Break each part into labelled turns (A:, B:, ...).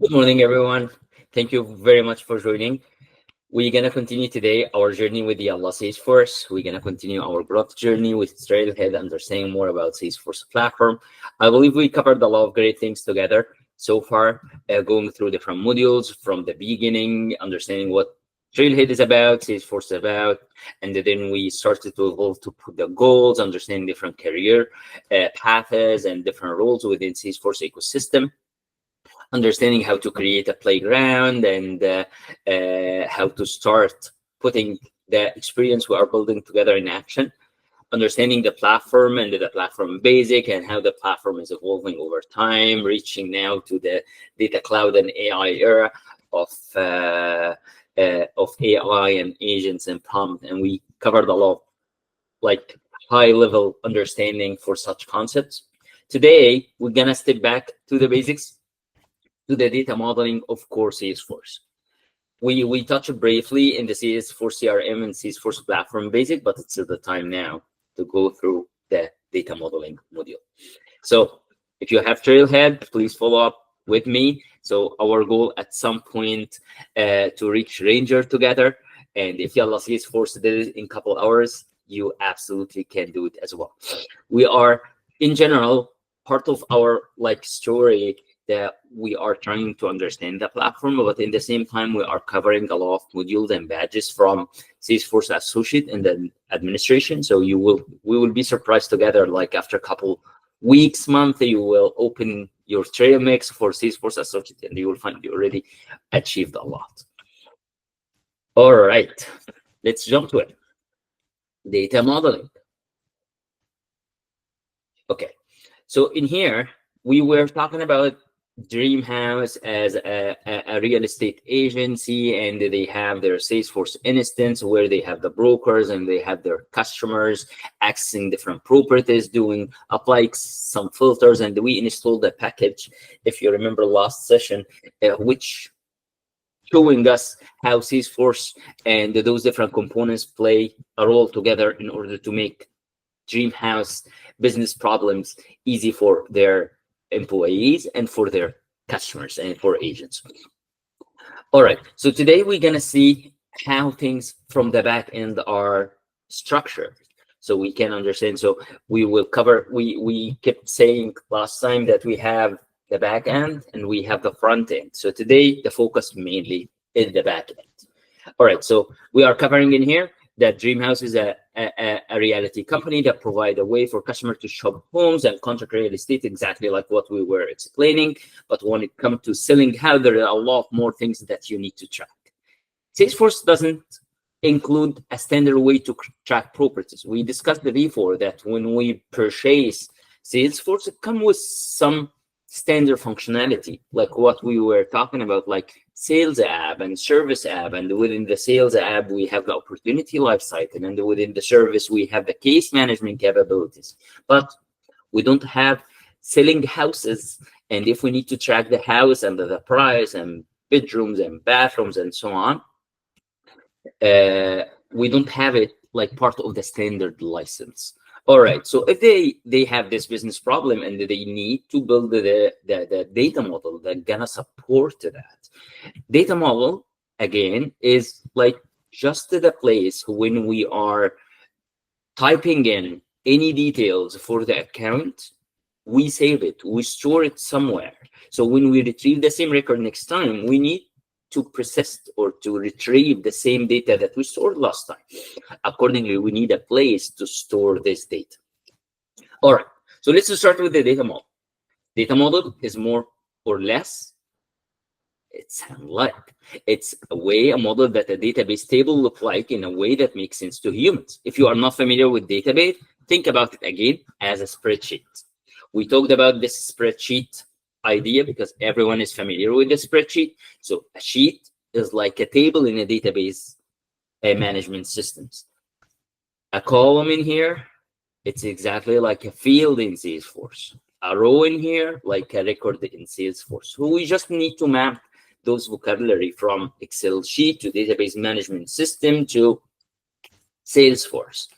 A: Good morning, everyone. Thank you very much for joining. We're going to continue today our journey with the Allah Salesforce. We're going to continue our growth journey with Trailhead, understanding more about Salesforce platform. I believe we covered a lot of great things together so far, going through different modules from the beginning, understanding what Trailhead is about, Salesforce is about, and then we started to evolve to put the goals, understanding different career paths and different roles within Salesforce ecosystem, understanding how to create a playground and how to start putting the experience we are building together in action, understanding the platform and the platform basic and how the platform is evolving over time, reaching now to the data cloud and AI era of AI and agents and prompt. And we covered a lot of like high level understanding for such concepts. Today, we're gonna step back to the basics, to the data modeling of core Salesforce. We touched briefly in the Salesforce CRM and Salesforce platform basic, but it's the time now to go through the data modeling module. So if you have Trailhead, please follow up with me. So our goal at some point to reach Ranger together. And if Yalla Salesforce did it in a couple hours, you absolutely can do it as well. We are, in general, part of our story that we are trying to understand the platform, but in the same time, we are covering a lot of modules and badges from Salesforce Associate and then administration. So we will be surprised together, like after a couple weeks, month, you will open your trail mix for Salesforce Associate and you will find you already achieved a lot. All right, let's jump to it. Data modeling. Okay, so in here, we were talking about Dreamhouse as a real estate agency, and they have their Salesforce instance where they have the brokers and they have their customers accessing different properties, doing apply some filters, and we installed a package, if you remember last session, which showing us how Salesforce and those different components play a role together in order to make Dreamhouse business problems easy for their employees and for their customers and for agents. All right, so today we're gonna see how things from the back end are structured so we can understand. So we will cover, we kept saying last time that we have the back end and we have the front end. So today the focus mainly is the back end. All right, so we are covering in here that Dreamhouse is a reality company that provide a way for customers to shop homes and contract real estate, exactly like what we were explaining. But when it comes to selling house, there are a lot more things that you need to track. Salesforce doesn't include a standard way to track properties. We discussed before that when we purchase Salesforce, it comes with some standard functionality, like what we were talking about, like sales app and service app. And within the sales app, we have the opportunity lifecycle. And within the service, we have the case management capabilities. But we don't have selling houses. And if we need to track the house and the price and bedrooms and bathrooms and so on, we don't have it like part of the standard license. All right, so if they have this business problem and they need to build the data model that's gonna support that. Data model, again, is like just the place when we are typing in any details for the account, we save it, we store it somewhere. So when we retrieve the same record next time, we need to persist or to retrieve the same data that we stored last time. Accordingly, we need a place to store this data. All right, so let's start with the data model. Data model is more or less, it's a way, a model that a database table look like in a way that makes sense to humans. If you are not familiar with database, think about it again as a spreadsheet. We talked about this spreadsheet idea because everyone is familiar with the spreadsheet. So a sheet is like a table in a database management systems. A column in here, it's exactly like a field in Salesforce. A row in here, like a record in Salesforce. So we just need to map those vocabulary from Excel sheet to database management system to Salesforce.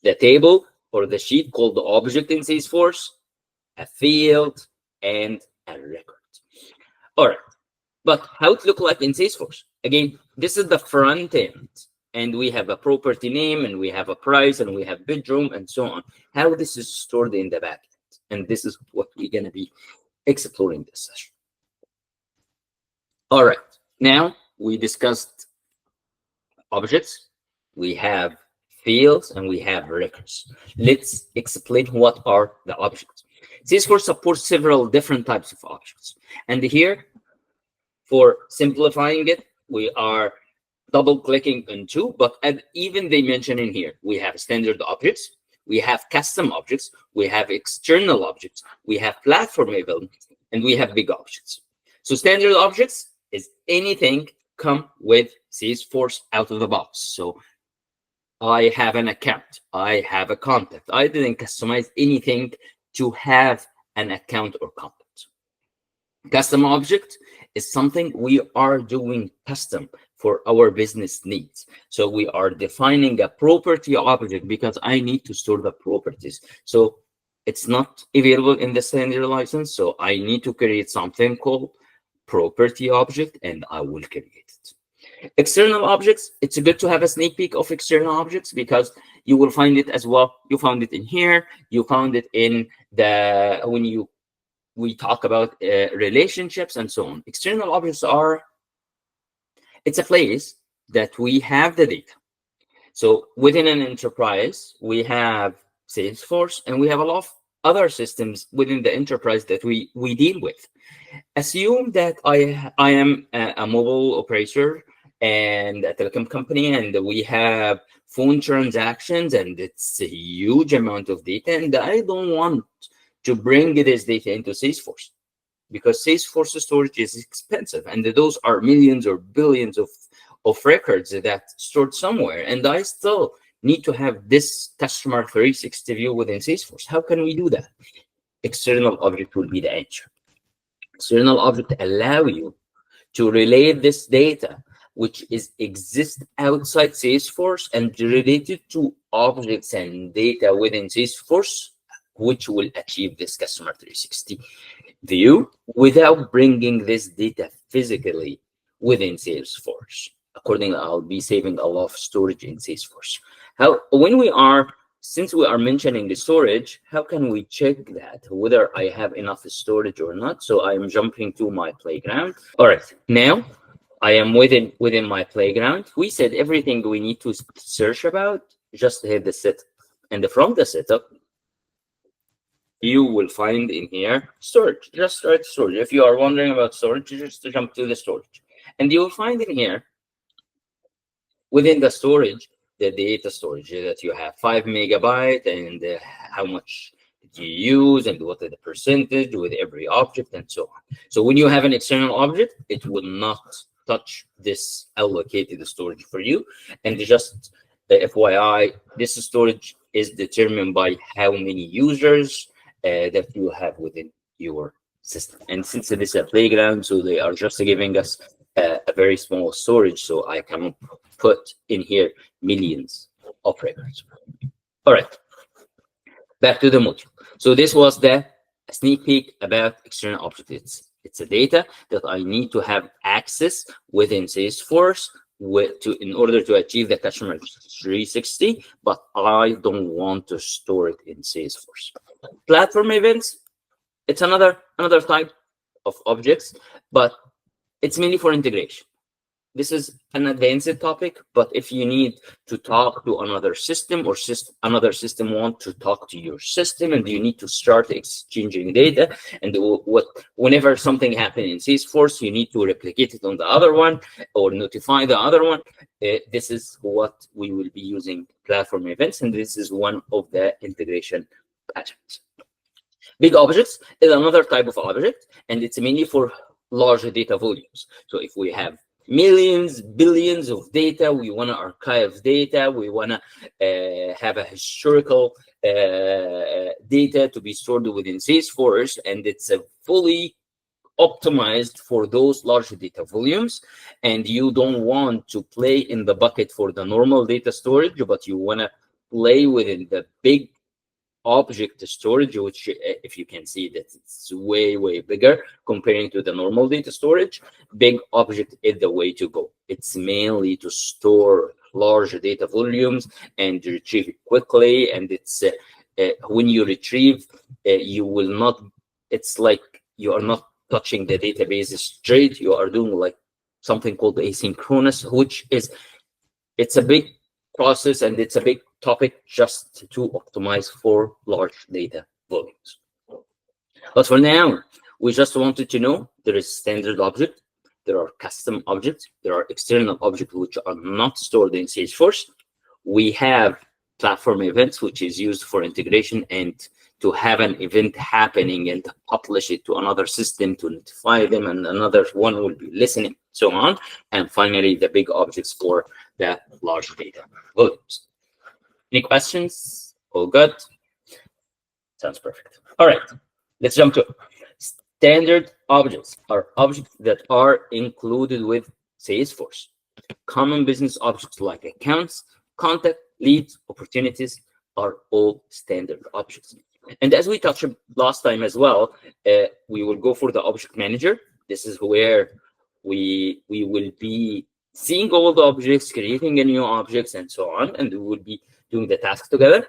A: The table or the sheet called the object in Salesforce, a field, and a record. All right, But how it look like in Salesforce? Again, this is the front end, and we have a property name, and we have a price, and we have bedroom, and so on. How this is stored in the back end, and this is what we're gonna be exploring this session. All right, now we discussed objects, we have fields, and we have records. Let's explain what are the objects. Salesforce supports several different types of objects, and here, for simplifying it, we are double clicking on two, but even they mention in here, we have standard objects, we have custom objects, we have external objects, we have platform events, and we have big objects. So standard objects is anything come with Salesforce out of the box. So I have an account, I have a contact. I didn't customize anything to have an account or contact. Custom object is something we are doing custom for our business needs. So we are defining a property object because I need to store the properties. So it's not available in the standard license. So I need to create something called property object, and I will create it. External objects, it's good to have a sneak peek of external objects because you will find it as well. You found it in here. You found it in the, when we talk about relationships and so on. External objects are, it's a place that we have the data. So within an enterprise, we have Salesforce, and we have a lot of other systems within the enterprise that we deal with. Assume that I am a mobile operator and a telecom company, and we have phone transactions, and it's a huge amount of data, and I don't want to bring this data into Salesforce because Salesforce storage is expensive, and those are millions or billions of records that stored somewhere, and I still need to have this customer 360 view within Salesforce. How can we do that? External object will be the answer. External object allow you to relay this data, which exists outside Salesforce and related to objects and data within Salesforce, which will achieve this customer 360 view without bringing this data physically within Salesforce. Accordingly, I'll be saving a lot of storage in Salesforce. Since we are mentioning the storage, how can we check that whether I have enough storage or not? So I am jumping to my playground. All right, now I am within my playground. We said everything we need to search about, just hit the setup. And from the setup, you will find in here storage. Just start storage. If you are wondering about storage, just jump to the storage. And you will find in here, within the storage, the data storage that you have 5 megabyte, and how much you use, and what is the percentage with every object, and so on. So when you have an external object, it will not touch this allocated storage for you. And just FYI, this storage is determined by how many users that you have within your system. And since it is a playground, so they are just giving us a very small storage, so I can put in here millions of records. All right, back to the module. So this was the sneak peek about external objects. It's a data that I need to have access within Salesforce in order to achieve the customer 360, but I don't want to store it in Salesforce. Platform events, it's another type of objects, but it's mainly for integration. This is an advanced topic, but if you need to talk to another system, or another system want to talk to your system, and you need to start exchanging data, and whenever something happens in Salesforce, you need to replicate it on the other one or notify the other one. This is what we will be using platform events, and this is one of the integration patterns. Big objects is another type of object, and it's mainly for large data volumes. So if we have millions, billions of data, we want to archive data, we want to have a historical data to be stored within Salesforce, and it's a fully optimized for those large data volumes, and you don't want to play in the bucket for the normal data storage, but you want to play within the big object storage, which if you can see that it's way bigger comparing to the normal data storage. Big object is the way to go. It's mainly to store large data volumes and retrieve it quickly. And it's when you retrieve, you will not, it's like you are not touching the database straight. You are doing like something called asynchronous, which is, it's a big process and it's a big topic just to optimize for large data volumes. But for now, we just wanted to know there is standard object, there are custom objects, there are external objects which are not stored in Salesforce. We have platform events, which is used for integration and to have an event happening and publish it to another system to notify them, and another one will be listening, so on. And finally, the big objects for the large data volumes. Any questions? All good? Sounds perfect. All right, let's jump to it. Standard objects are objects that are included with Salesforce. Common business objects like accounts, contact, leads, opportunities are all standard objects. And as we touched last time as well, we will go for the object manager. This is where we will be seeing all the objects, creating a new objects, and so on, and we will be doing the task together.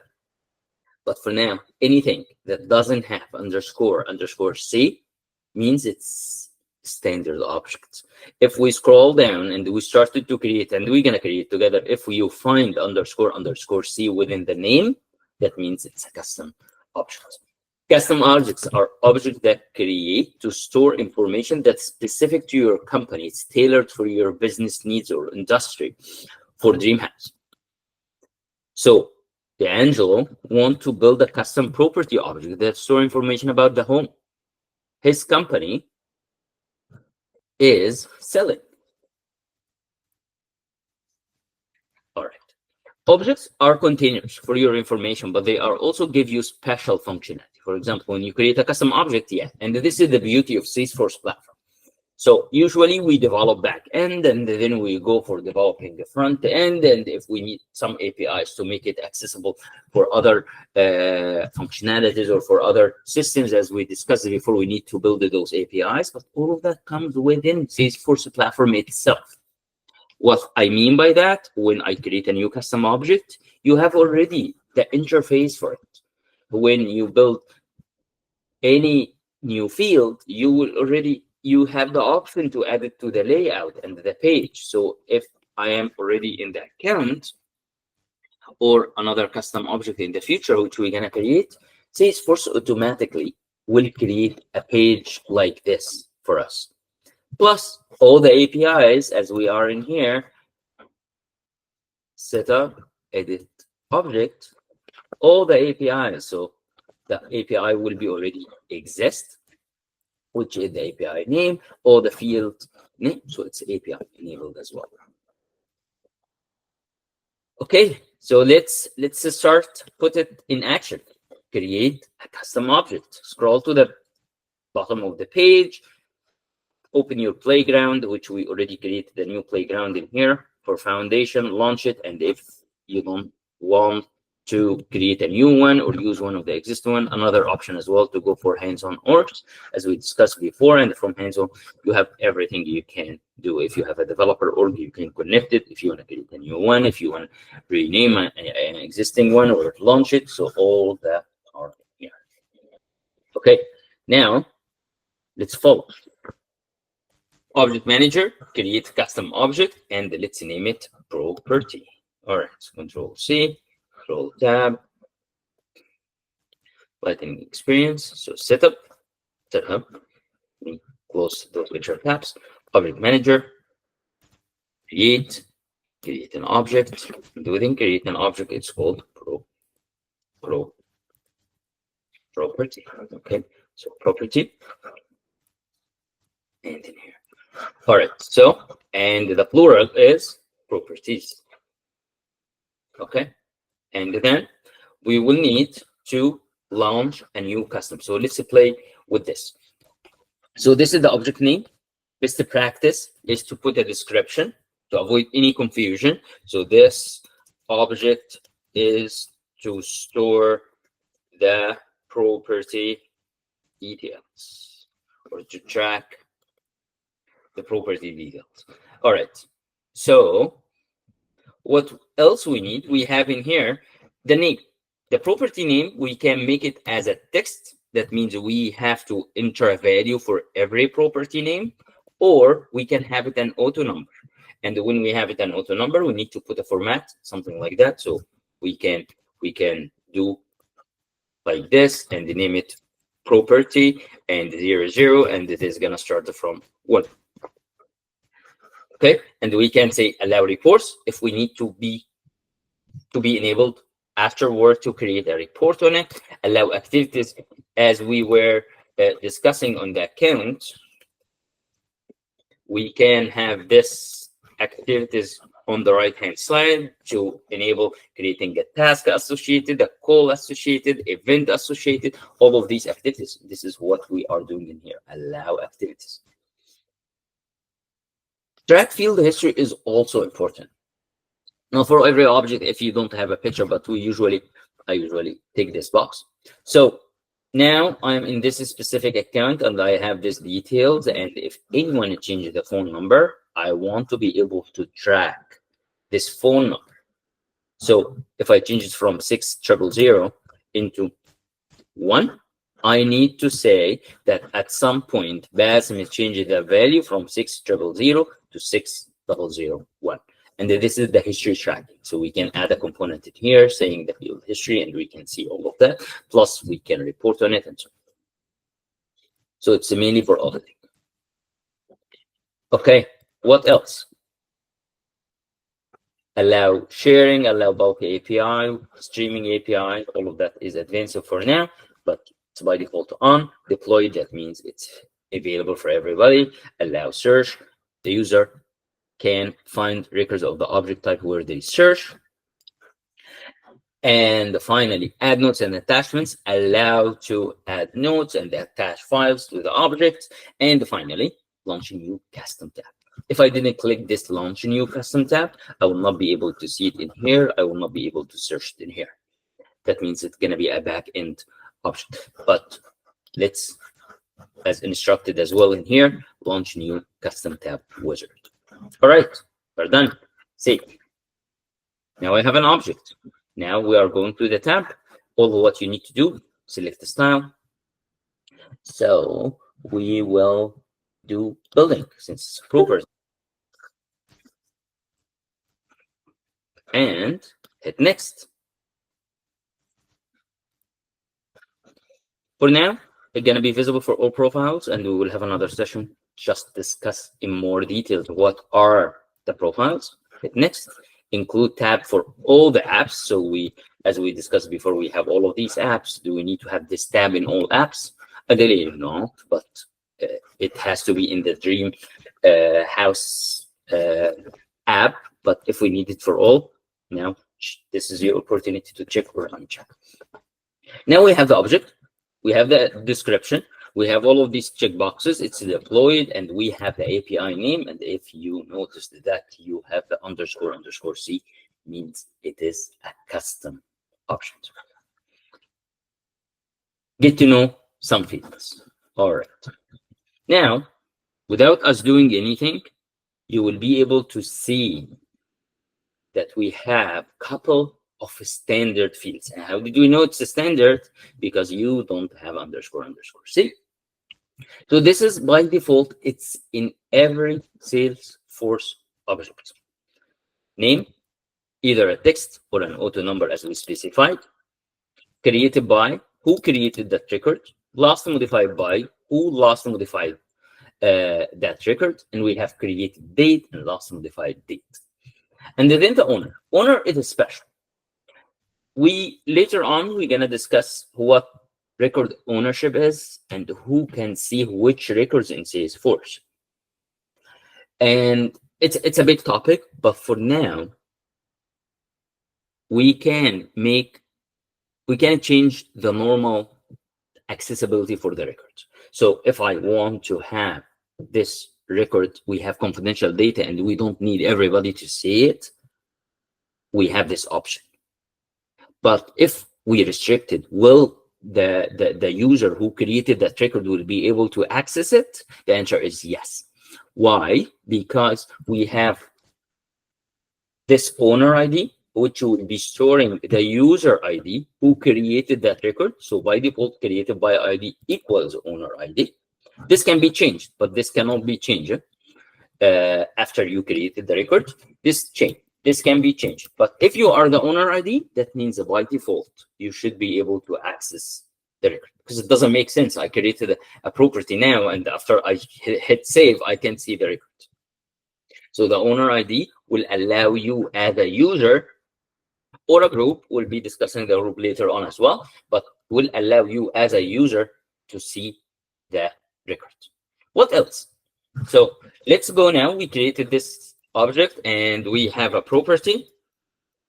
A: But for now, anything that doesn't have __C means it's standard objects. If we scroll down and we started to create, and we're gonna create together, if you find __C within the name, that means it's a custom object. Custom objects are objects that create to store information that's specific to your company. It's tailored for your business needs or industry. For DreamHouse, so D'Angelo wants to build a custom property object that store information about the home his company is selling. All right. Objects are containers for your information, but they are also give you special functionality. For example, when you create a custom object, and this is the beauty of Salesforce platform. So usually we develop back end, and then we go for developing the front end. And if we need some APIs to make it accessible for other functionalities or for other systems, as we discussed before, we need to build those APIs. But all of that comes within Salesforce platform itself. What I mean by that, when I create a new custom object, you have already the interface for it. When you build any new field, you have the option to add it to the layout and the page. So if I am already in the account or another custom object in the future, which we're gonna create, Salesforce automatically will create a page like this for us. Plus all the APIs, as we are in here, set up, edit object, all the APIs. So the API will be already exist, which is the API name, or the field name. So it's API enabled as well. Okay, so let's start, put it in action. Create a custom object. Scroll to the bottom of the page. Open your playground, which we already created the new playground in here for foundation. Launch it, and if you don't want to create a new one or use one of the existing one, another option as well to go for hands-on orgs, as we discussed before. And from hands-on, you have everything you can do. If you have a developer org, you can connect it. If you want to create a new one, if you want to rename an existing one or launch it, so all that are here. Okay, now let's follow. Object manager, create custom object, and let's name it property. All right, so Control C. Control tab, Lightning experience. So setup, close those picture tabs. Object manager, create an object. And within create an object, it's called property. Okay, so property, and in here. All right, so and the plural is properties. Okay. And then we will need to launch a new custom. So let's play with this. So this is the object name. Best practice is to put a description to avoid any confusion. So this object is to store the property details, or to track the property details. All right. So what else we need? We have in here the name. The property name, we can make it as a text. That means we have to enter a value for every property name, or we can have it an auto number. And when we have it an auto number, we need to put a format, something like that. So we can do like this and name it property and 00, and it is gonna start from 1. Okay, and we can say allow reports if we need to be enabled afterward to create a report on it. Allow activities, as we were discussing on the account, we can have this activities on the right hand side to enable creating a task associated, a call associated, event associated, all of these activities. This is what we are doing in here, allow activities. Track field history is also important. Now, for every object, if you don't have a picture, but I usually take this box. So now I'm in this specific account and I have these details. And if anyone changes the phone number, I want to be able to track this phone number. So if I change it from 6000 into 1, I need to say that at some point, Basim is changing the value from 6000 to 6001. And then this is the history tracking. So we can add a component in here saying the field history, and we can see all of that. Plus, we can report on it and so on. So it's mainly for auditing. Okay, what else? Allow sharing, allow bulk API, streaming API, all of that is advanced for now, but it's by default on. Deployed, that means it's available for everybody. Allow search, the user can find records of the object type where they search. And finally, add notes and attachments, allow to add notes and attach files to the object. And finally, launch a new custom tab. If I didn't click this launch new custom tab, I will not be able to see it in here. I will not be able to search it in here. That means it's going to be a back-end option. But let's, as instructed as well in here, launch new custom tab wizard. All right, we're done. Save. Now I have an object. Now we are going to the tab. All of what you need to do, select the style. So we will do building since it's proper. And hit next. For now, it's going to be visible for all profiles, and we will have another session just discuss in more detail what are the profiles. Hit next. Include tab for all the apps. So we, as we discussed before, we have all of these apps. Do we need to have this tab in all apps? Ideally, no, but it has to be in the Dream House app. But if we need it for all, now this is your opportunity to check or uncheck. Now we have the object, we have the description, we have all of these checkboxes. It's deployed, and we have the API name. And if you notice that you have the __C, means it is a custom option. Get to know some fields. All right. Now, without us doing anything, you will be able to see that we have a couple of standard fields. And how did we know it's a standard? Because you don't have __C. So this is by default, it's in every Salesforce object. Name, either a text or an auto number as we specified. Created by, who created that record. Last modified by, who last modified that record. And we have created date and last modified date. And then the owner. Owner is special. Later on, we're going to discuss what record ownership is and who can see which records in Salesforce. And it's a big topic, but for now, we can change the normal accessibility for the records. So if I want to have this record, we have confidential data and we don't need everybody to see it, we have this option. But if we restrict it, will the user who created that record will be able to access it? The answer is yes. Why? Because we have this owner ID, which will be storing the user ID who created that record. So by default, created by ID equals owner ID. This can be changed, but this cannot be changed after you created the record. This can be changed. But if you are the owner ID, that means by default, you should be able to access the record, because it doesn't make sense. I created a property now, and after I hit save, I can see the record. So the owner ID will allow you as a user or a group, we'll be discussing the group later on as well, but will allow you as a user to see the record. What else? So let's go now. We created this object and we have a property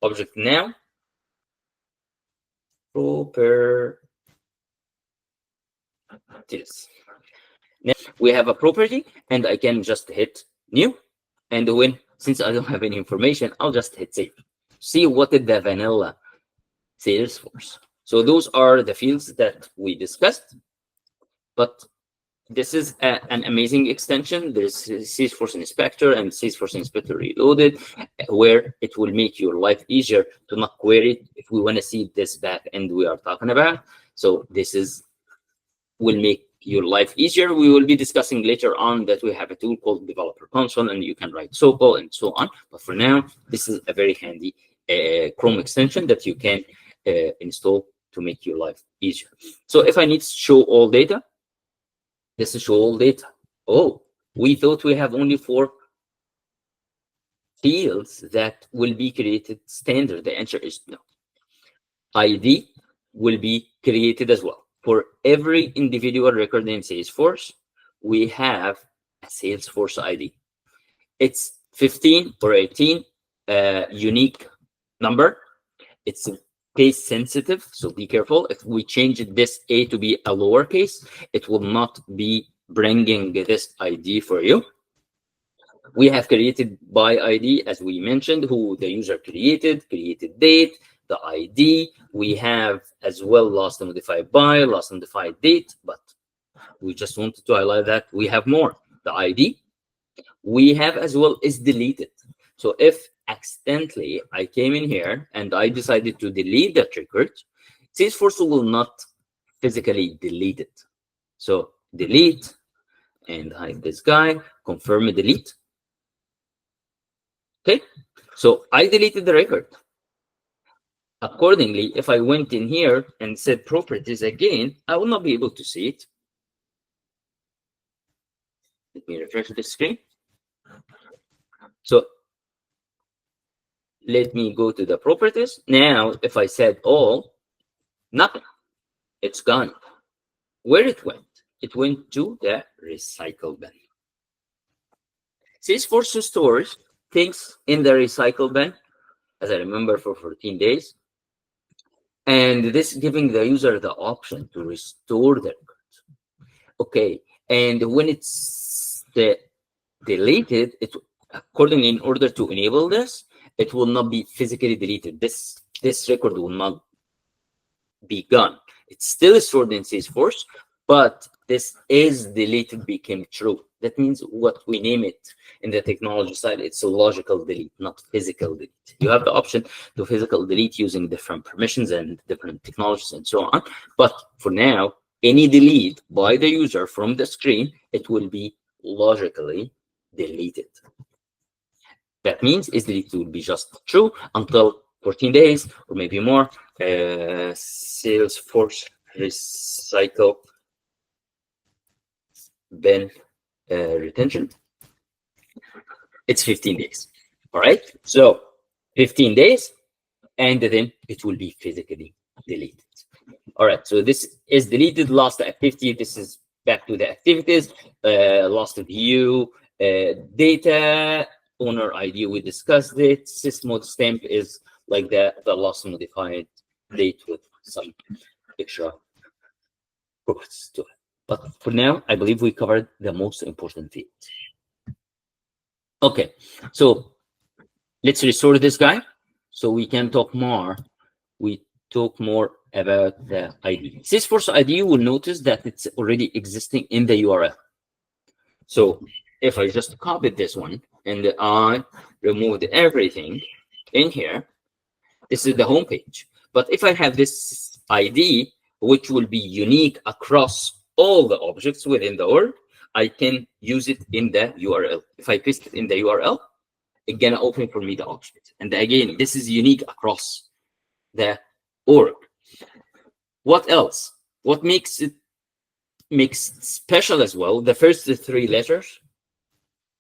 A: object now. Properties. Now we have a property and I can just hit new. And since I don't have any information, I'll just hit save. See what is the vanilla Salesforce. So those are the fields that we discussed, but this is an amazing extension. There's Salesforce Inspector and Salesforce Inspector Reloaded, where it will make your life easier to not query if we want to see this back end we are talking about. So this will make your life easier. We will be discussing later on that we have a tool called Developer Console, and you can write SOAP and so on. But for now, this is a very handy Chrome extension that you can install to make your life easier. So if I need to show all data, this is show all data. Oh, we thought we have only 4 fields that will be created standard. The answer is no. ID will be created as well. For every individual record in Salesforce, we have a Salesforce ID. It's 15 or 18 unique number. It's case sensitive, so be careful. If we change this A to be a lowercase, it will not be bringing this ID for you. We have created by ID, as we mentioned, who the user created date, the ID. We have as well last modified by, last modified date, but we just wanted to highlight that we have more. The ID we have as well is deleted. So if accidentally I came in here and I decided to delete that record, Salesforce will not physically delete it. So delete and hide this guy, confirm a delete. Okay, so I deleted the record. Accordingly, if I went in here and said properties again, I will not be able to see it. Let me refresh the screen. So let me go to the properties. Now, if I said all, nothing. It's gone. Where it went? It went to the recycle bin. Salesforce stores things in the recycle bin, as I remember, for 14 days. And this giving the user the option to restore the record. Okay, and when it's deleted, accordingly, in order to enable this, it will not be physically deleted. This record will not be gone. It's still stored in Salesforce, but this is deleted became true. That means what we name it in the technology side, it's a logical delete, not physical delete. You have the option to physical delete using different permissions and different technologies and so on. But for now, any delete by the user from the screen, it will be logically deleted. That means is delete will be just true until 14 days or maybe more. Salesforce recycle bin retention. It's 15 days. All right. So 15 days, and then it will be physically deleted. All right. So this is deleted. Last activity. This is back to the activities. Last view, data, owner ID. We discussed it. Sysmod stamp is like the last modified date with some extra quotes to it. But for now, I believe we covered the most important fields. Okay, so let's restore this guy so we can talk more. We talk more about the ID. Salesforce ID, you will notice that it's already existing in the URL. So if I just copied this one and I removed everything in here, this is the home page. But if I have this ID, which will be unique across all the objects within the org, I can use it in the URL. If I paste it in the URL, it's gonna open for me the object. And again, this is unique across the org. What else? What makes it special as well? The first three letters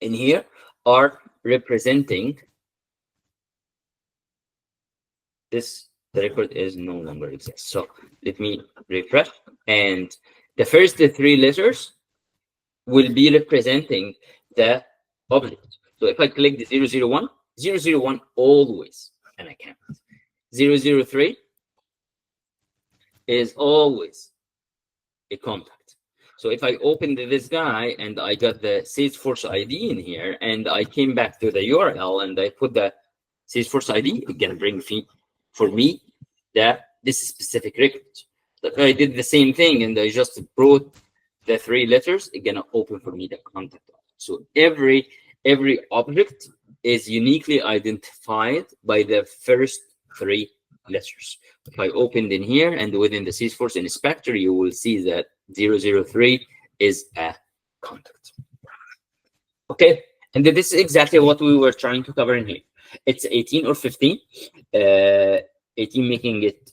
A: in here are representing this. The record is no longer exists. So let me refresh. And the first three letters will be representing the object. So if I click the 001, 001 always an account. 003 is always a contact. So if I opened this guy and I got the Salesforce ID in here and I came back to the URL and I put the Salesforce ID, it's gonna bring for me this specific record. If I did the same thing and I just brought the three letters, it's gonna open for me the contact. So every object is uniquely identified by the first three letters. If I opened in here and within the Salesforce inspector, you will see that 003 is a contact. Okay, and this is exactly what we were trying to cover in here. It's 18 or 15. 18 making it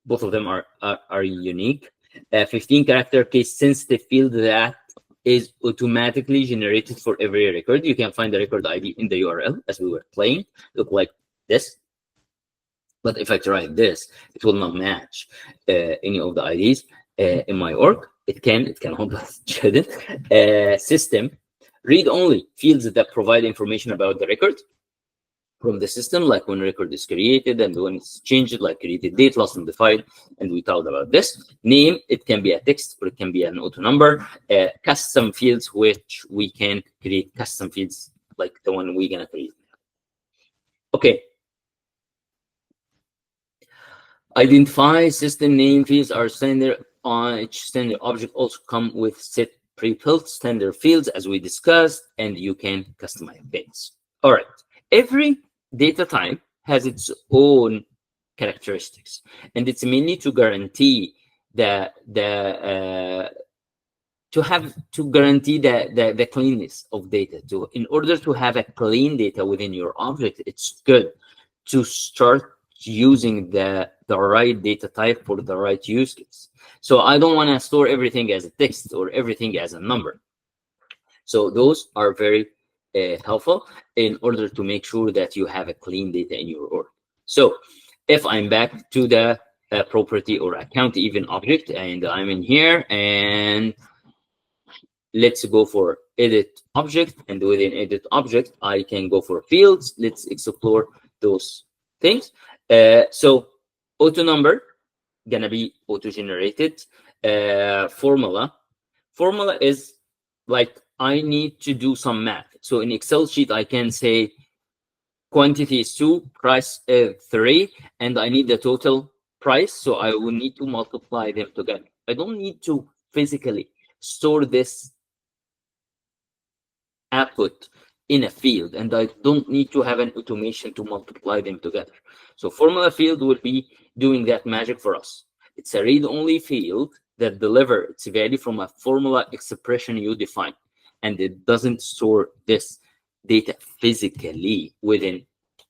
A: both of them are unique. 15 character case sensitive field that is automatically generated for every record. You can find the record ID in the URL as we were playing. Look like this. But if I try this, it will not match any of the IDs in my org. It can hold, but it shouldn't. System read only fields that provide information about the record from the system, like when record is created and when it's changed, like created date, lost, modified, and we talked about this. Name, it can be a text or it can be an auto number. Custom fields, which we can create custom fields like the one we're gonna create. Okay. Identify system name fields are standard on each standard object, also come with set pre-built standard fields as we discussed, and you can customize fields. All right. Every data type has its own characteristics, and it's mainly to guarantee the cleanness of data. In order to have a clean data within your object, it's good to start using the right data type for the right use case. So I don't want to store everything as a text or everything as a number. So those are very helpful in order to make sure that you have a clean data in your org. So if I'm back to the property or account even object, and I'm in here, and let's go for edit object, and within edit object, I can go for fields. Let's explore those things. So auto number gonna be auto generated. Formula is like I need to do some math. So in Excel sheet, I can say quantity is 2, price 3, and I need the total price. So I will need to multiply them together. I don't need to physically store this output in a field, and I don't need to have an automation to multiply them together. So formula field will be doing that magic for us. It's a read-only field that delivers its value from a formula expression you define, and it doesn't store this data physically within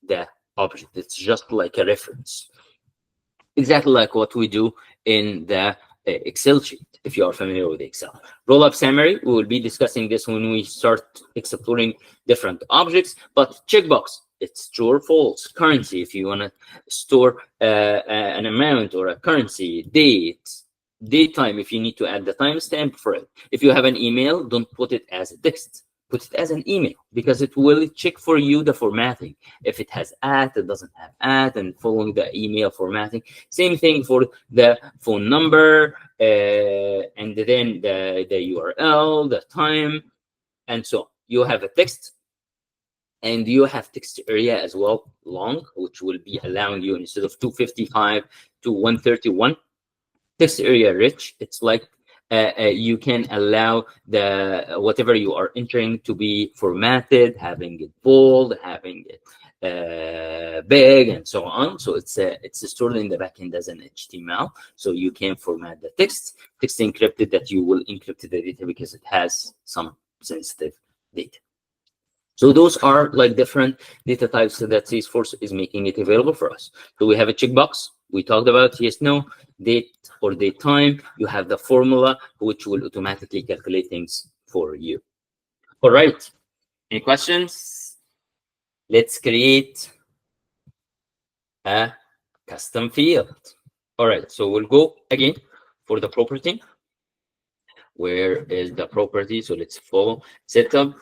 A: the object. It's just like a reference, exactly like what we do in the Excel sheet, if you are familiar with Excel. Roll-up summary, we will be discussing this when we start exploring different objects, but checkbox, it's true or false. Currency, if you want to store an amount or a currency. Date time, if you need to add the timestamp for it. If you have an email, don't put it as a text. Put it as an email, because it will check for you the formatting. If it has @ it doesn't have @ and following the email formatting. Same thing for the phone number, and then the URL, the time, and so on. You have a text, And you have text area as well, long, which will be allowing you, instead of 255 to 131, text area rich. It's like you can allow the whatever you are entering to be formatted, having it bold, having it big, and so on. So it's stored in the backend as an HTML, so you can format the text encrypted, that you will encrypt the data because it has some sensitive data. So those are like different data types that Salesforce is making it available for us. So we have a checkbox. We talked about yes, no, date or date time. You have the formula, which will automatically calculate things for you. All right. Any questions? Let's create a custom field. All right. So we'll go again for the property. Where is the property? So let's follow setup.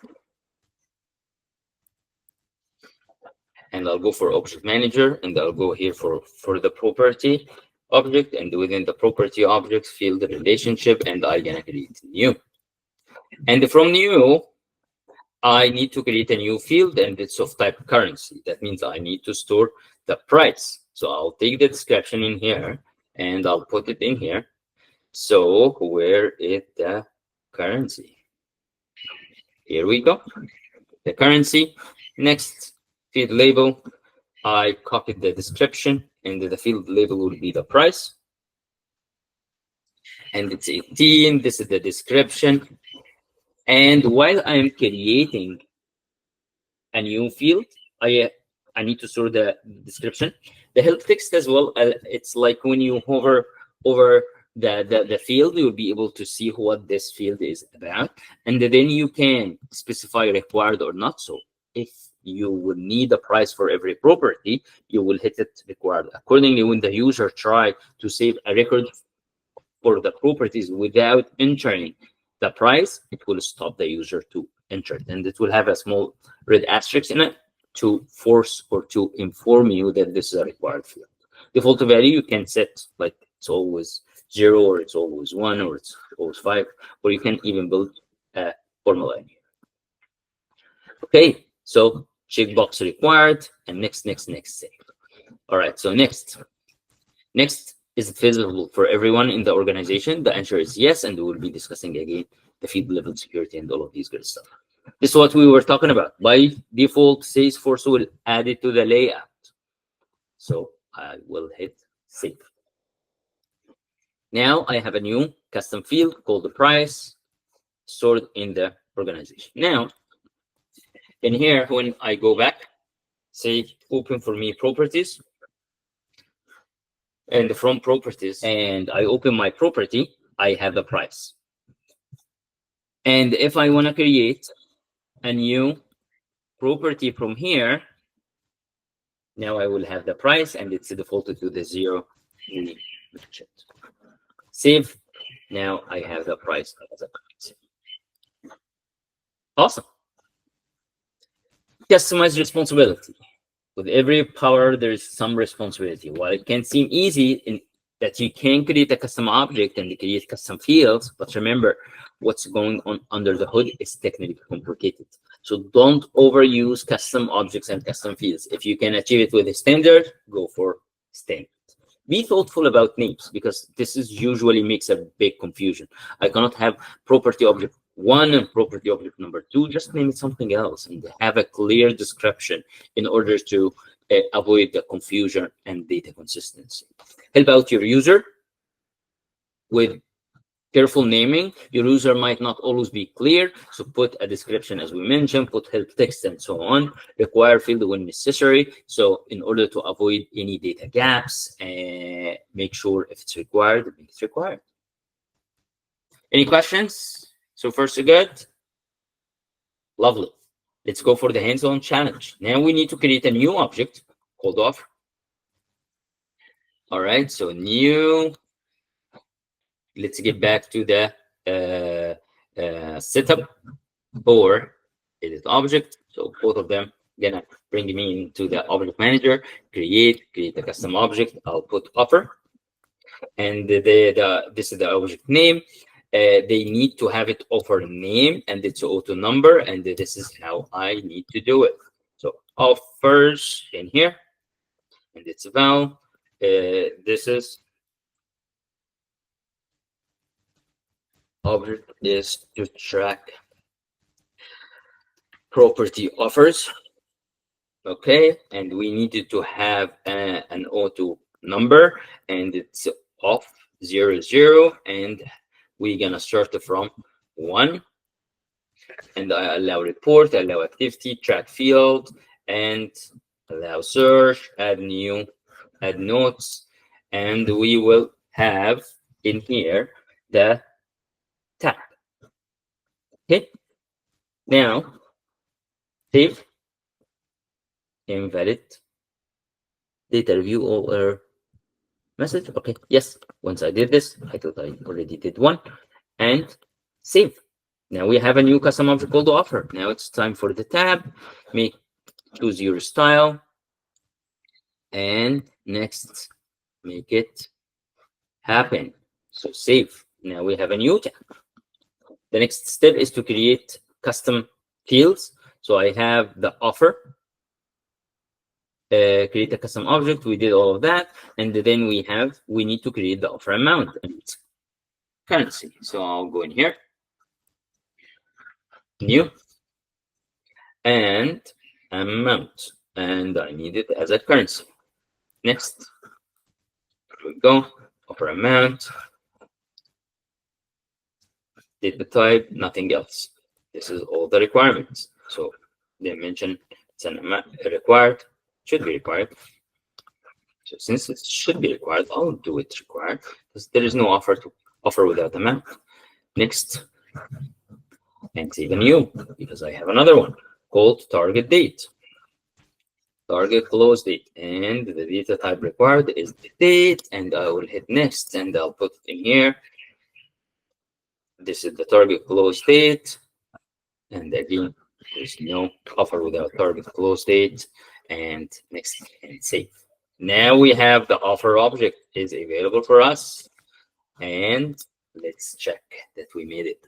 A: And I'll go for object manager, and I'll go here for the property object, and within the property object field relationship, and I'm gonna create new. And from new, I need to create a new field, and it's of type currency. That means I need to store the price. So I'll take the description in here and I'll put it in here. So where is the currency? Here we go. The currency. Next, field label, I copied the description, and the field label will be the price. And it's 18. This is the description. And while I am creating a new field, I need to store the description. The help text as well. It's like when you hover over the field, you'll be able to see what this field is about. And then you can specify required or not. So if you will need a price for every property, you will hit it required. Accordingly, when the user try to save a record for the properties without entering the price, it will stop the user to enter it, and it will have a small red asterisk in it to force or to inform you that this is a required field. Default value you can set like it's always 0, or it's always 1, or it's always 5, or you can even build a formula in here. Okay, so checkbox required, and next save. All right, so next is it visible for everyone in the organization? The answer is yes, and we will be discussing again the field level security and all of these good stuff. This is what we were talking about. By default, Salesforce will add it to the layout. So I will hit save. Now I have a new custom field called the price stored in the organization. Now, in here, when I go back, say open for me properties, and from properties, and I open my property, I have the price. And if I want to create a new property from here, now I will have the price, and it's defaulted to the 0 we mentioned. Save. Now I have the price as a currency. Awesome. Customize responsibility. With every power, there is some responsibility. While it can seem easy in that you can create a custom object and create custom fields, but remember, what's going on under the hood is technically complicated. So don't overuse custom objects and custom fields. If you can achieve it with a standard, go for standard. Be thoughtful about names, because this is usually makes a big confusion. I cannot have property object 1 and property object number 2. Just name it something else and have a clear description in order to avoid the confusion and data consistency. Help out your user with careful naming. Your user might not always be clear, so put a description as we mentioned, put help text and so on. Require field when necessary. So in order to avoid any data gaps, make sure if it's required, it's required. Any questions? So far so good? Lovely. Let's go for the hands-on challenge. Now we need to create a new object called offer. All right, so new. Let's get back to the setup or edit object. So both of them gonna bring me into the object manager, create a custom object. I'll put offer, and this is the object name. They need to have it offer name and its auto number, and this is how I need to do it. offers in here, and its val. This is object is to track property offers. Okay, and we needed to have an auto number, and it's off 00, and we're gonna start from 1, and I allow report, allow activity, track field, and allow search, add new, add notes, and we will have in here the tab. Okay, now save, invalid data review all error message. Okay, yes, once I did this, I thought I already did one, and save. Now we have a new custom object called offer. Now it's time for the tab. Choose your style, and next make it happen. So save. Now we have a new tab. The next step is to create custom fields. So I have the offer, create a custom object. We did all of that, and then we need to create the offer amount and currency. So I'll go in here, new, and amount, and I need it as a currency. Next, here we go, offer amount, data type, nothing else. This is all the requirements. So dimension, it's an amount required, should be required. So since it should be required, I'll do it required because there is no offer to offer without amount. Next, and save a new because I have another one called target date, target close date, and the data type required is the date, and I will hit next, and I'll put it in here. This is the target close date, and again, there's no offer without target close date, and next, and save. Now we have the offer object is available for us, and let's check that we made it.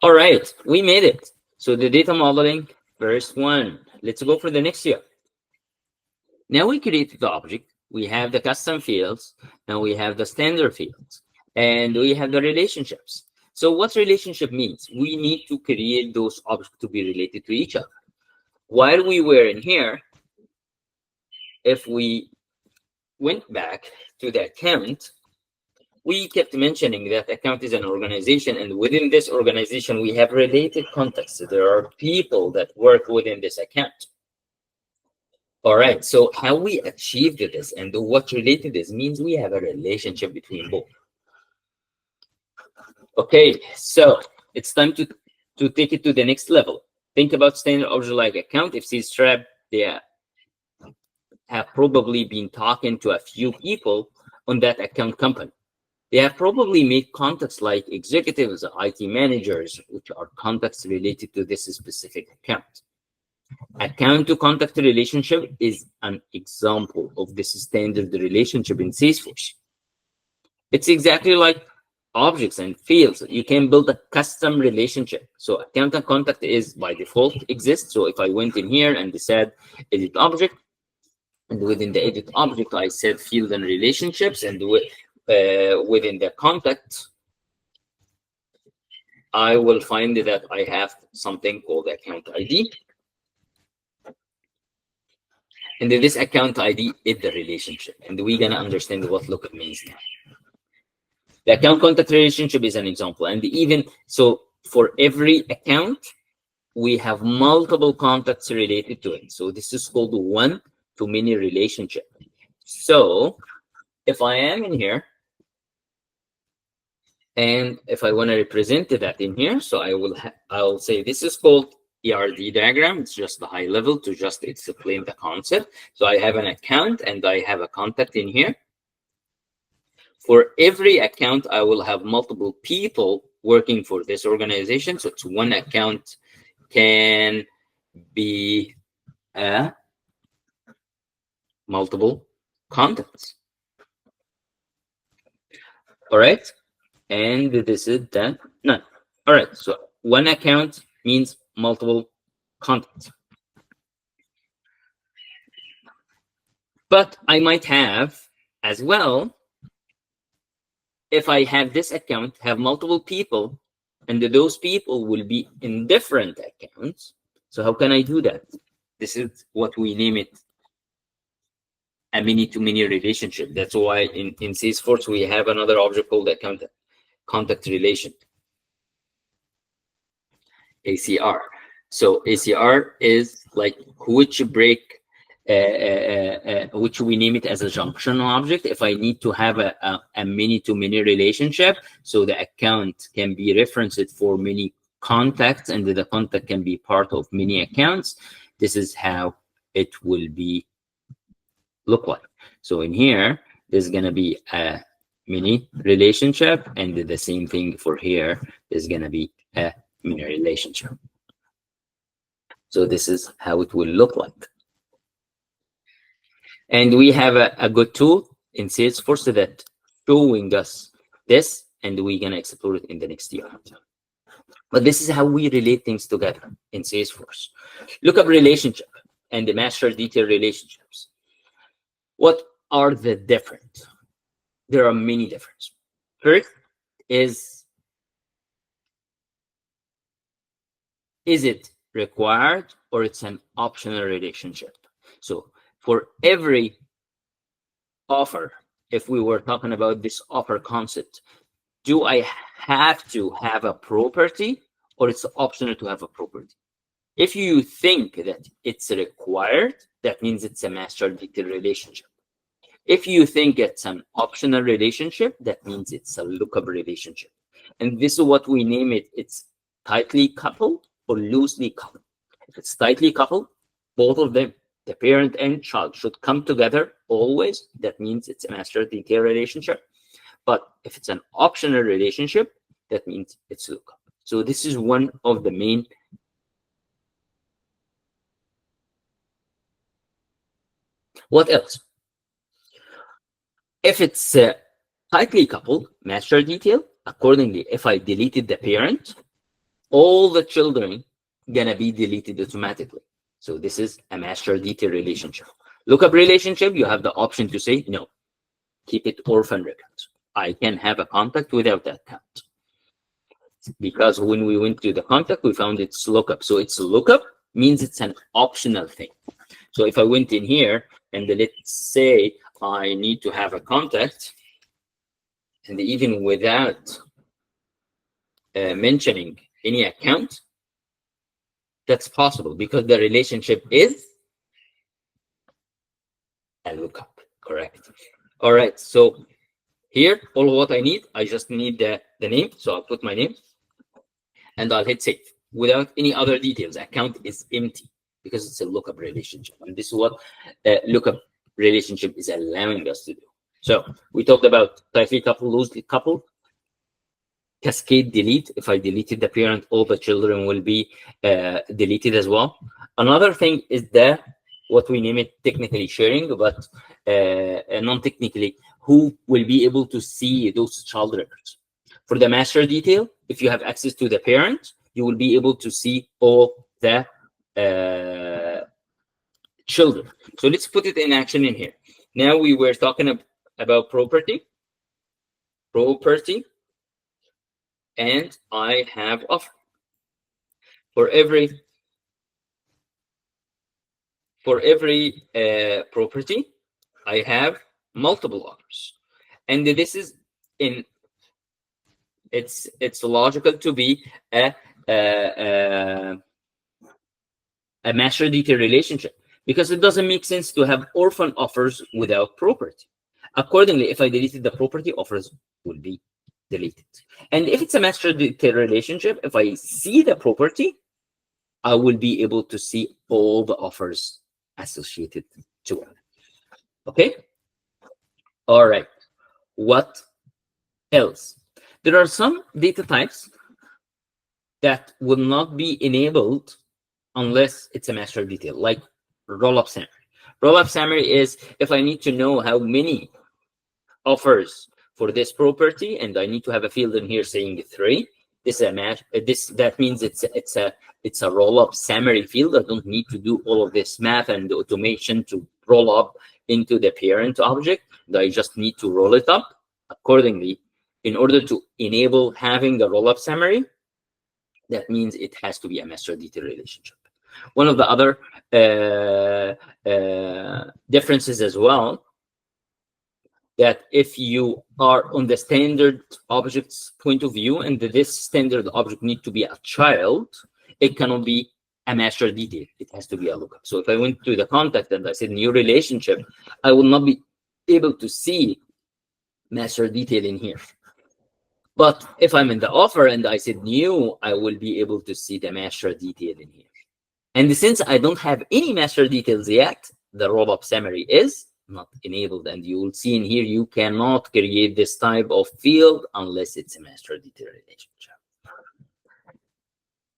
A: All right, we made it. So the data modeling, first one. Let's go for the next year. Now we created the object. We have the custom fields, and we have the standard fields, and we have the relationships. So what relationship means? We need to create those objects to be related to each other. While we were in here, if we went back to the account, we kept mentioning that account is an organization, and within this organization, we have related contexts. So there are people that work within this account. All right, so how we achieved this and what related this means we have a relationship between both. Okay, so it's time to take it to the next level. Think about standard object like account. If C-Strap, they have probably been talking to a few people on that account company. They have probably made contacts like executives, IT managers, which are contacts related to this specific account. Account to contact relationship is an example of this standard relationship in Salesforce. It's exactly like objects and fields. You can build a custom relationship. So account and contact is by default exists. So if I went in here and said edit object, and within the edit object, I said field and relationships, and within the contact, I will find that I have something called account ID. And then this account ID is the relationship. And we're going to understand what lookup means now. The account contact relationship is an example. And even so, for every account, we have multiple contacts related to it. So this is called one-to-many relationship. So if I am in here, and if I want to represent that in here, so I'll say this is called ERD diagram. It's just the high level to just explain the concept. So I have an account and I have a contact in here. For every account, I will have multiple people working for this organization. So it's one account can be a multiple contacts. All right, and this is then none. All right, so one account means multiple contacts. But I might have as well, if I have this account, have multiple people, and those people will be in different accounts. So how can I do that? This is what we name it a many-to-many relationship. That's why in Salesforce, we have another object called account contact relation, ACR. So ACR is like which break, which we name it as a junction object. If I need to have a many-to-many relationship, so the account can be referenced for many contacts, and the contact can be part of many accounts, this is how it will be look like. So in here, there's going to be a mini relationship, and the same thing for here is going to be a mini relationship. So this is how it will look like. And we have a good tool in Salesforce that showing us this, and we're going to explore it in the next year. But this is how we relate things together in Salesforce. Lookup relationship and the master detail relationships. What are the different? There are many differences. First is it required or it's an optional relationship? So for every offer, if we were talking about this offer concept, do I have to have a property or it's optional to have a property? If you think that it's required, that means it's a master detail relationship. If you think it's an optional relationship, that means it's a lookup relationship. And this is what we name it. It's tightly coupled or loosely coupled. If it's tightly coupled, both of them, the parent and child, should come together always. That means it's a master detail relationship. But if it's an optional relationship, that means it's lookup. So this is one of the main. What else? If it's tightly coupled, master detail, accordingly, if I deleted the parent, all the children gonna be deleted automatically. So this is a master detail relationship. Lookup relationship, you have the option to say, no, keep it orphan records. I can have a contact without that count. Because when we went to the contact, we found it's lookup. So it's lookup means it's an optional thing. So if I went in here and let's say I need to have a contact, and even without mentioning any account, that's possible because the relationship is a lookup, correct? All right, so here, all of what I need, I just need the name. So I'll put my name and I'll hit save without any other details. Account is empty because it's a lookup relationship. And this is what lookup relationship is allowing us to do. So we talked about tightly coupled, loosely coupled, cascade delete. If I deleted the parent, all the children will be deleted as well. Another thing is what we name it technically sharing, but non-technically, who will be able to see those child records. For the master detail, if you have access to the parent, you will be able to see all the children. So let's put it in action in here. Now we were talking about property, and I have offer. For every property, I have multiple offers, and this is in. It's logical to be a master detail relationship because it doesn't make sense to have orphan offers without property. Accordingly, if I deleted the property, offers will be deleted. And if it's a master detail relationship, if I see the property, I will be able to see all the offers associated to it. Okay? All right. What else? There are some data types that will not be enabled unless it's a master detail, like roll-up summary. Roll-up summary is if I need to know how many offers for this property, and I need to have a field in here saying 3. This is a match. That means it's a roll-up summary field. I don't need to do all of this math and automation to roll up into the parent object. I just need to roll it up accordingly. In order to enable having a roll-up summary, that means it has to be a master detail relationship. One of the other differences as well, that if you are on the standard object's point of view and this standard object needs to be a child, it cannot be a master detail. It has to be a lookup. So if I went to the contact and I said new relationship, I will not be able to see master detail in here. But if I'm in the offer and I said new, I will be able to see the master detail in here. And since I don't have any master details yet, the roll-up summary is not enabled. And you will see in here, you cannot create this type of field unless it's a master detail relationship.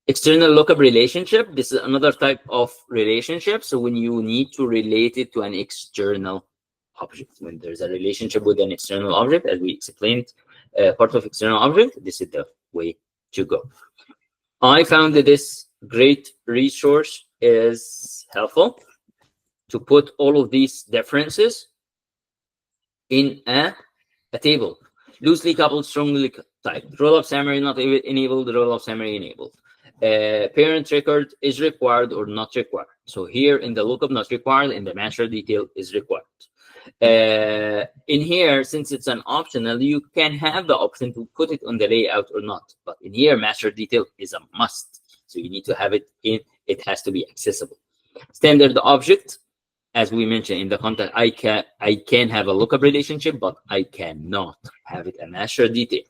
A: External lookup relationship. This is another type of relationship. So when you need to relate it to an external object, when there's a relationship with an external object, as we explained, part of external object, this is the way to go. I found that this great resource is helpful to put all of these differences in a table. Loosely coupled, strongly typed. Roll-up summary not enabled, roll-up summary enabled. Parent record is required or not required. So here in the lookup, not required, in the master detail is required. In here, since it's an optional, you can have the option to put it on the layout or not. But in here, master detail is a must. So you need to have it in, it has to be accessible. Standard object, as we mentioned in the contact, I can have a lookup relationship, but I cannot have it a master detail.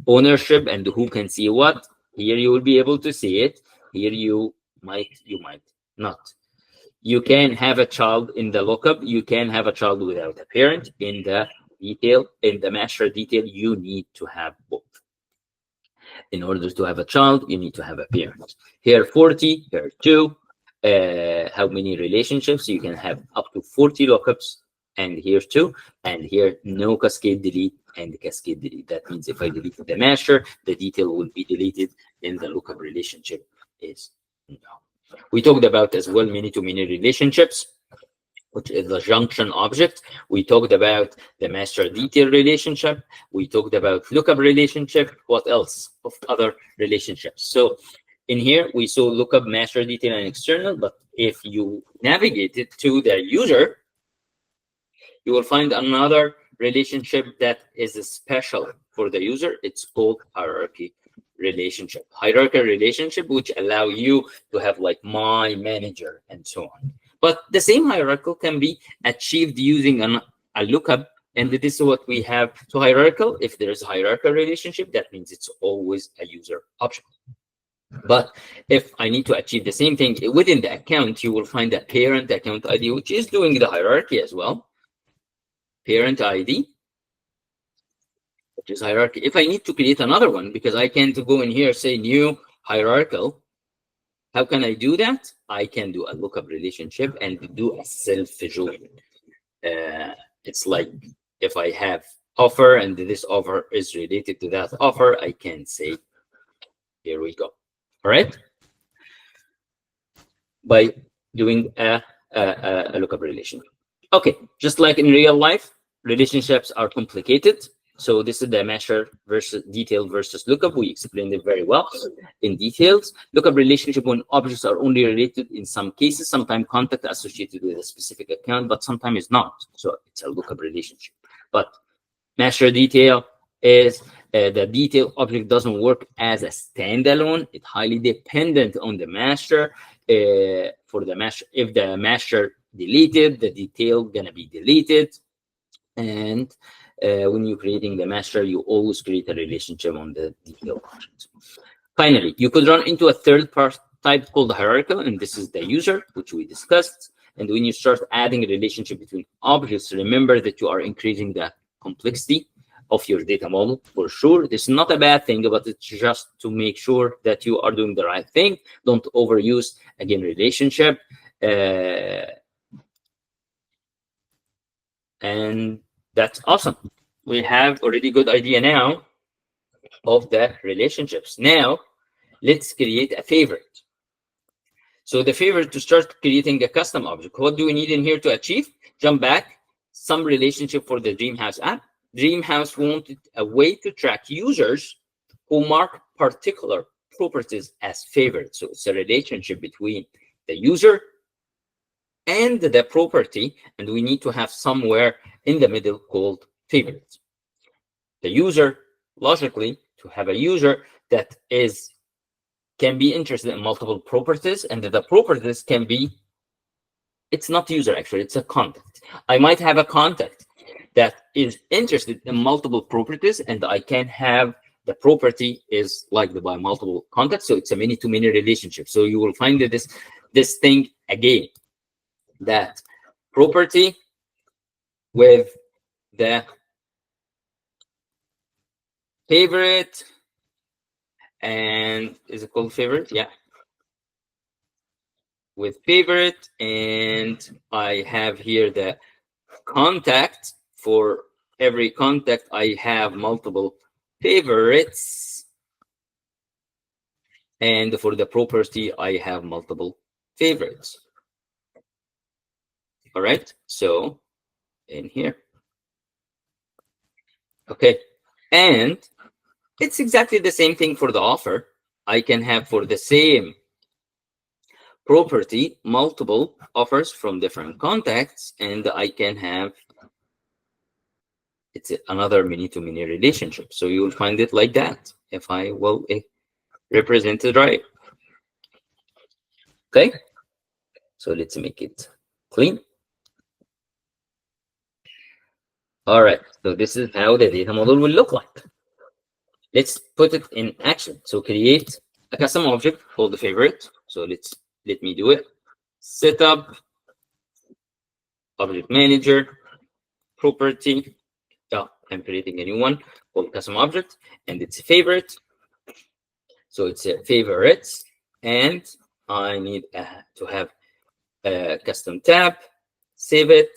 A: Ownership and who can see what. Here you will be able to see it. Here you might not. You can have a child in the lookup. You can have a child without a parent. In the detail, in the master detail, you need to have both. In order to have a child, you need to have a parent. Here 40, here 2. How many relationships? You can have up to 40 lookups, and here 2. And here no cascade delete and cascade delete. That means if I delete the master, the detail will be deleted in the lookup relationship is no. We talked about as well many-to-many relationships, which is the junction object. We talked about the master detail relationship. We talked about lookup relationship. What else of other relationships? So in here, we saw lookup, master detail, and external. But if you navigate it to the user, you will find another relationship that is special for the user. It's called hierarchy relationship. Hierarchical relationship, which allow you to have like my manager and so on. But the same hierarchical can be achieved using a lookup, and this is what we have. So hierarchical, if there's a hierarchical relationship, that means it's always a user option. But if I need to achieve the same thing within the account, you will find a parent account ID, which is doing the hierarchy as well. Parent ID, which is hierarchy. If I need to create another one, because I can't go in here, say new hierarchical, how can I do that? I can do a lookup relationship and do a self-join. It's like if I have offer and this offer is related to that offer, I can say, here we go. All right. By doing a lookup relationship. Okay, just like in real life, relationships are complicated. So this is the master versus detail versus lookup. We explained it very well in details. Lookup relationship when objects are only related in some cases, sometimes contact associated with a specific account, but sometimes it's not. So it's a lookup relationship. But master detail is the detail object doesn't work as a standalone. It's highly dependent on the master. For the master, if the master deleted, the detail gonna be deleted. And when you're creating the master, you always create a relationship on the detail object. Finally, you could run into a third part type called hierarchical, and this is the user, which we discussed. And when you start adding a relationship between objects, remember that you are increasing the complexity of your data model for sure. This is not a bad thing, but it's just to make sure that you are doing the right thing. Don't overuse, again, relationship. That's awesome. We have already good idea now of the relationships. Now, let's create a favorite. So the favorite, to start creating a custom object, what do we need in here to achieve? Jump back, some relationship for the Dreamhouse app. Dreamhouse wanted a way to track users who mark particular properties as favorites. So it's a relationship between the user and the property, and we need to have somewhere in the middle called favorites. The user, logically, to have a user that can be interested in multiple properties, and the properties can be, it's not user actually, it's a contact. I might have a contact that is interested in multiple properties, and I can have the property is liked by multiple contacts. So it's a many-to-many relationship. So you will find that this thing again, that property with the favorite, and is it called favorite? Yeah. With favorite, and I have here the contact. For every contact, I have multiple favorites, and for the property, I have multiple favorites. All right, so in here. Okay, and it's exactly the same thing for the offer. I can have for the same property multiple offers from different contacts, and I can have, it's another many-to-many relationship. So you will find it like that if I will represent it right. Okay, so let's make it clean. All right, so this is how the data model will look like. Let's put it in action. So create a custom object called the favorite. So let me do it. Setup, object manager, property. Oh, I'm creating a new one called custom object, and it's a favorite. So it's a favorites, and I need to have a custom tab. Save it.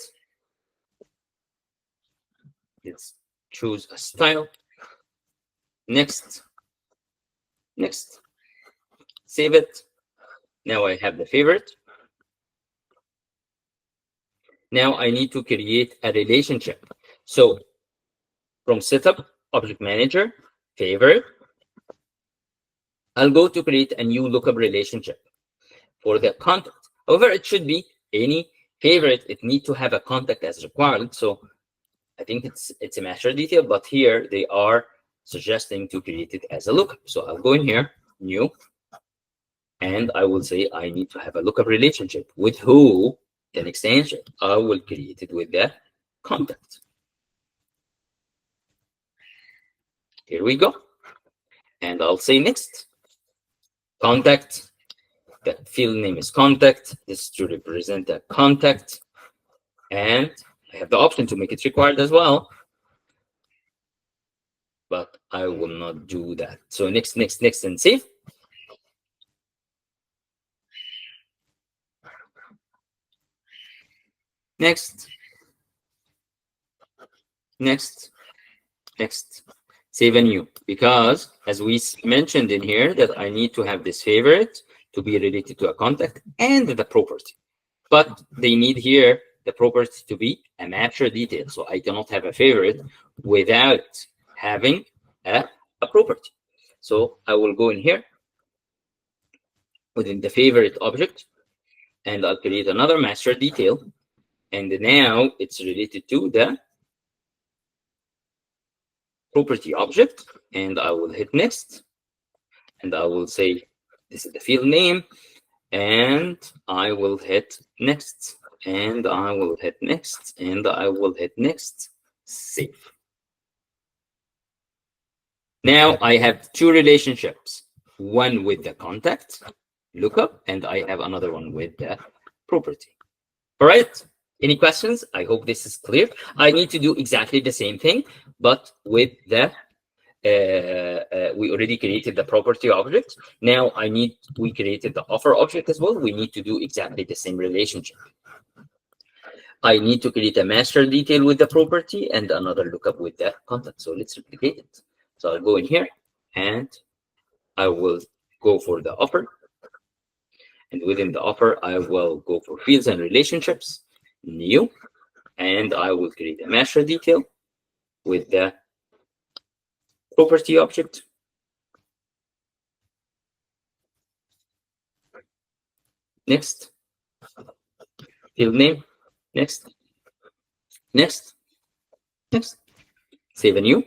A: Let's choose a style. Next. Save it. Now I have the favorite. Now I need to create a relationship. So from setup, object manager, favorite, I'll go to create a new lookup relationship for the contact. However, it should be any favorite. It needs to have a contact as required. So I think it's a master detail, but here they are suggesting to create it as a lookup. So I'll go in here, new, and I will say I need to have a lookup relationship with who, an extension. I will create it with the contact. Here we go. And I'll say next. Contact. The field name is contact. This is to represent a contact. And I have the option to make it required as well. But I will not do that. So next, and save. Next. Save and new, because as we mentioned in here that I need to have this favorite to be related to a contact and the property, but they need here the property to be a master detail. So I cannot have a favorite without having a property. So I will go in here within the favorite object, and I'll create another master detail, and now it's related to the property object, and I will hit next, and I will say this is the field name, and I will hit next, and I will hit next, and I will hit next. Save. Now I have two relationships, one with the contact lookup, and I have another one with the property. All right, any questions? I hope this is clear. I need to do exactly the same thing, but with the we already created the property object. Now we created the offer object as well. We need to do exactly the same relationship. I need to create a master detail with the property and another lookup with the contact. So let's replicate it. So I'll go in here and I will go for the offer. And within the offer, I will go for fields and relationships, new, and I will create a master detail with the property object. Next, field name, next, next, next, save a new.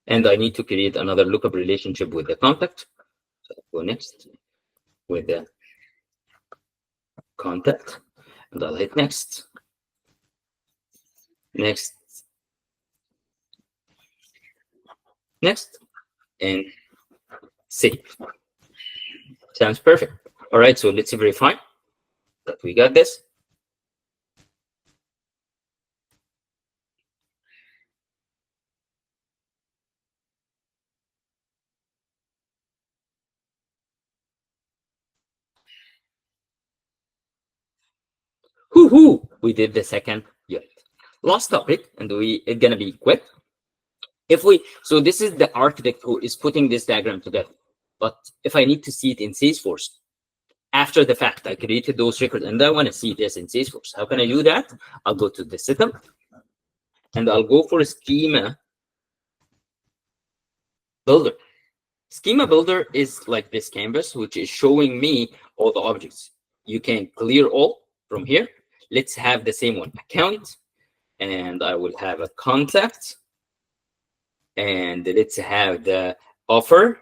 A: And I need to create another lookup relationship with the contact. So I'll go next with the contact, and I'll hit next, next, next, and save. Sounds perfect. All right, so let's verify that we got this. Woohoo! We did the second unit. Last topic, and it's gonna be quick. So this is the architect who is putting this diagram together. But if I need to see it in Salesforce, after the fact, I created those records and I want to see this in Salesforce. How can I do that? I'll go to the setup and I'll go for schema builder. Schema builder is like this canvas, which is showing me all the objects. You can clear all from here. Let's have the same one, account, and I will have a contact, and let's have the offer,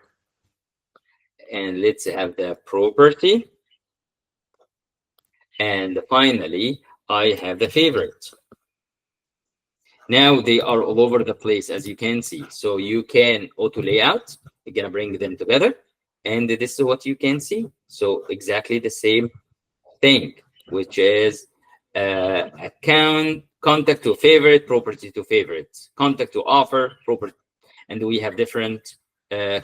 A: and let's have the property, and finally I have the favorite. Now they are all over the place, as you can see. So you can auto layout, you're gonna bring them together, and this is what you can see. So exactly the same thing, which is account, contact to favorite, property to favorite, contact to offer, property. And we have different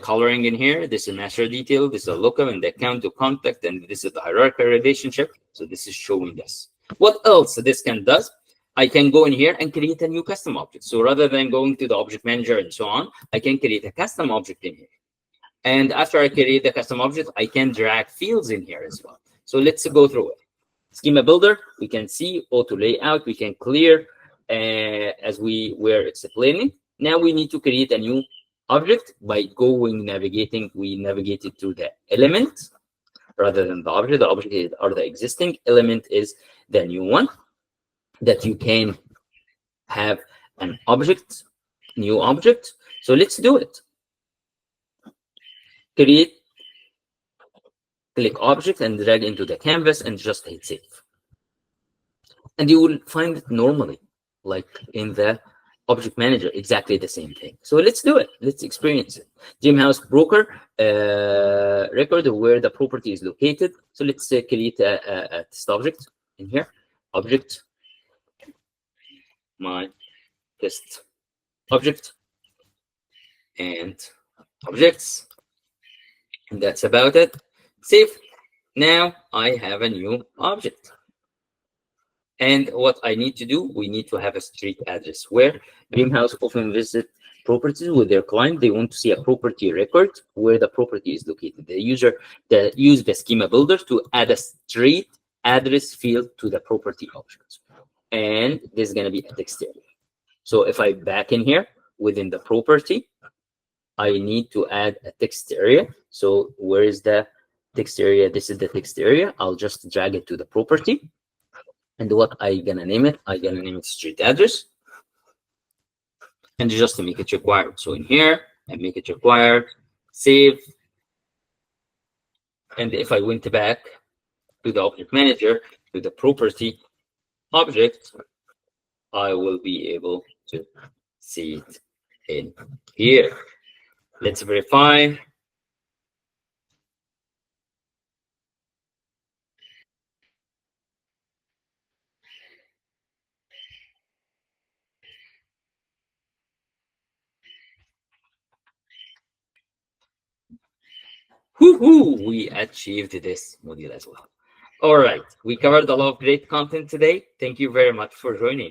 A: coloring in here. This is master detail, this is a lookup, and the account to contact, and this is the hierarchical relationship. So this is showing this. What else this can does? I can go in here and create a new custom object. So rather than going to the object manager and so on, I can create a custom object in here. And after I create the custom object, I can drag fields in here as well. So let's go through it. Schema builder, we can see auto layout, we can clear as we were explaining. Now we need to create a new object by navigating. We navigated to the element rather than the object. The object are the existing, element is the new one that you can have an object, new object. So let's do it. Create, click object and drag into the canvas and just hit save. And you will find it normally, like in the object manager, exactly the same thing. So let's do it. Let's experience it. Dream house broker record where the property is located. So let's create a test object in here. Object, my test object, and objects. And that's about it. Save. Now I have a new object. And what I need to do, we need to have a street address where Dreamhouse often visit properties with their client. They want to see a property record where the property is located. The user use the schema builder to add a street address field to the property object. And this is going to be a text area. So if I back in here within the property, I need to add a text area. So where is the text area? This is the text area. I'll just drag it to the property. And what I gonna name it? I gonna name it street address. And just to make it required. So in here, I make it required, save. And if I went back to the object manager, to the property object, I will be able to see it in here. Let's verify. Woohoo! We achieved this module as well. All right. We covered a lot of great content today. Thank you very much for joining.